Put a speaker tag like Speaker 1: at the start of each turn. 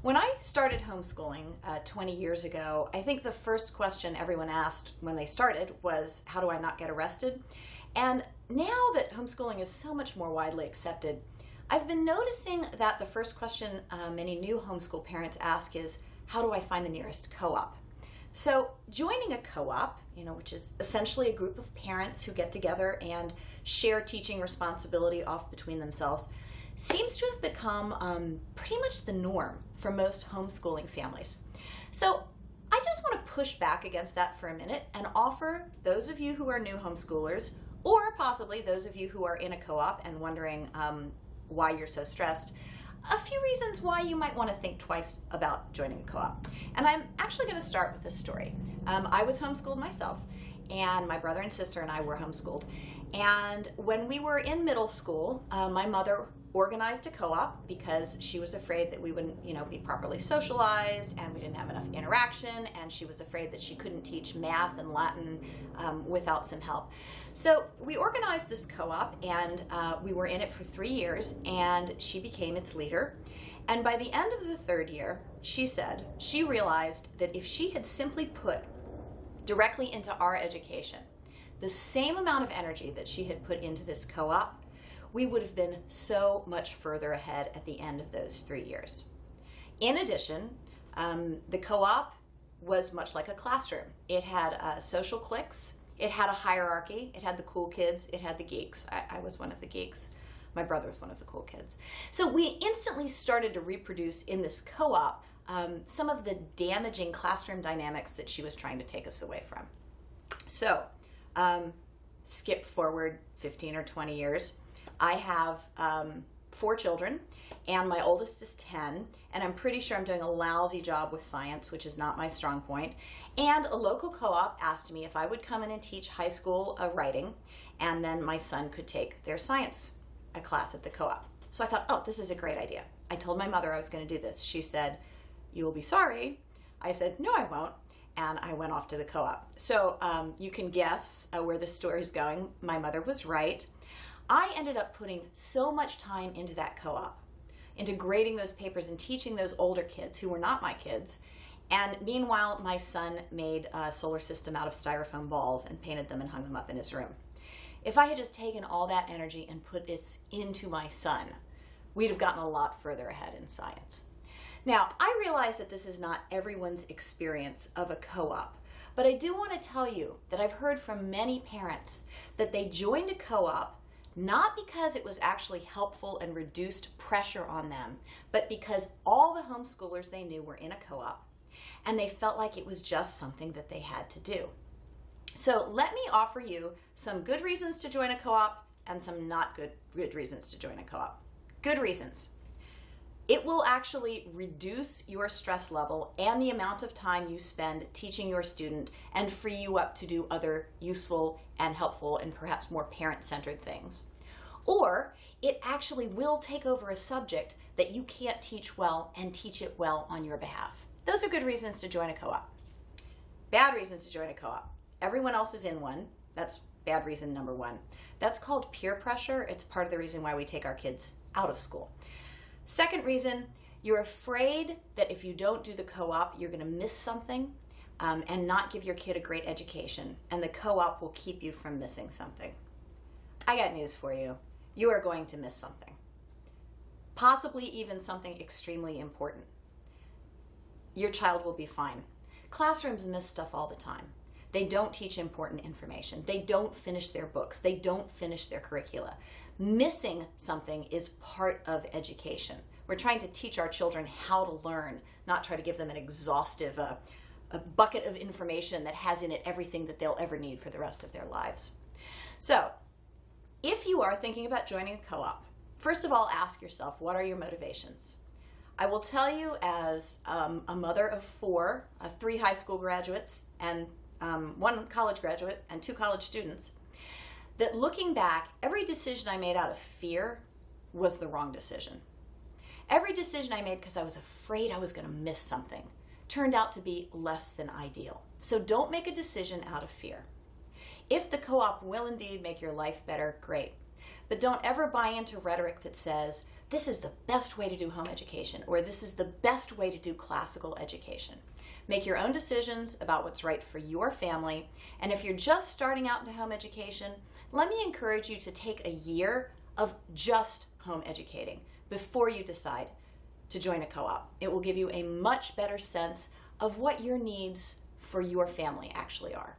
Speaker 1: When I started homeschooling 20 years ago, I think the first question everyone asked when they started was, how do I not get arrested? And now that homeschooling is so much more widely accepted, I've been noticing that the first question many new homeschool parents ask is, how do I find the nearest co-op? So joining a co-op, which is essentially a group of parents who get together and share teaching responsibility off between themselves, seems to have become pretty much the norm for most homeschooling families. So I just want to push back against that for a minute and offer those of you who are new homeschoolers, or possibly those of you who are in a co-op and wondering why you're so stressed, a few reasons why you might want to think twice about joining a co-op. And I'm actually going to start with this story. I was homeschooled myself, and my brother and sister and I were homeschooled. And when we were in middle school, my mother organized a co-op because she was afraid that we wouldn't, be properly socialized and we didn't have enough interaction, and she was afraid that she couldn't teach math and Latin without some help. So we organized this co-op, and we were in it for 3 years, and she became its leader. And by the end of the third year, she said she realized that if she had simply put directly into our education the same amount of energy that she had put into this co-op, we would have been so much further ahead at the end of those 3 years. In addition, the co-op was much like a classroom. It had social cliques, it had a hierarchy, it had the cool kids, it had the geeks. I was one of the geeks. My brother was one of the cool kids. So we instantly started to reproduce in this co-op some of the damaging classroom dynamics that she was trying to take us away from. So skip forward 15 or 20 years. I have 4 children, and my oldest is 10, and I'm pretty sure I'm doing a lousy job with science, which is not my strong point. And a local co-op asked me if I would come in and teach high school writing, and then my son could take their science class at the co-op. So I thought, oh, this is a great idea. I told my mother I was going to do this. She said, "You will be sorry." I said, "No, I won't." And I went off to the co-op. So you can guess where this story is going. My mother was right. I ended up putting so much time into that co-op, into grading those papers and teaching those older kids who were not my kids. And meanwhile, my son made a solar system out of styrofoam balls and painted them and hung them up in his room. If I had just taken all that energy and put this into my son, we'd have gotten a lot further ahead in science. Now, I realize that this is not everyone's experience of a co-op, but I do want to tell you that I've heard from many parents that they joined a co-op not because it was actually helpful and reduced pressure on them, but because all the homeschoolers they knew were in a co-op, and they felt like it was just something that they had to do. So let me offer you some good reasons to join a co-op and some not good reasons to join a co-op. Good reasons. It will actually reduce your stress level and the amount of time you spend teaching your student and free you up to do other useful and helpful and perhaps more parent-centered things. Or it actually will take over a subject that you can't teach well and teach it well on your behalf. Those are good reasons to join a co-op. Bad reasons to join a co-op. Everyone else is in one. That's bad reason number 1. That's called peer pressure. It's part of the reason why we take our kids out of school. Second reason, you're afraid that if you don't do the co-op, you're going to miss something and not give your kid a great education, and the co-op will keep you from missing something. I got news for you. You are going to miss something. Possibly even something extremely important. Your child will be fine. Classrooms miss stuff all the time. They don't teach important information. They don't finish their books. They don't finish their curricula. Missing something is part of education. We're trying to teach our children how to learn, not try to give them an exhaustive a bucket of information that has in it everything that they'll ever need for the rest of their lives. So, if you are thinking about joining a co-op, first of all, ask yourself, what are your motivations? I will tell you, as a mother of 4, 3 high school graduates, and 1 college graduate, and 2 college students, that looking back, every decision I made out of fear was the wrong decision. Every decision I made because I was afraid I was going to miss something turned out to be less than ideal. So don't make a decision out of fear. If the co-op will indeed make your life better, great. But don't ever buy into rhetoric that says, this is the best way to do home education, or this is the best way to do classical education. Make your own decisions about what's right for your family. And if you're just starting out into home education, let me encourage you to take a year of just home educating before you decide to join a co-op. It will give you a much better sense of what your needs for your family actually are.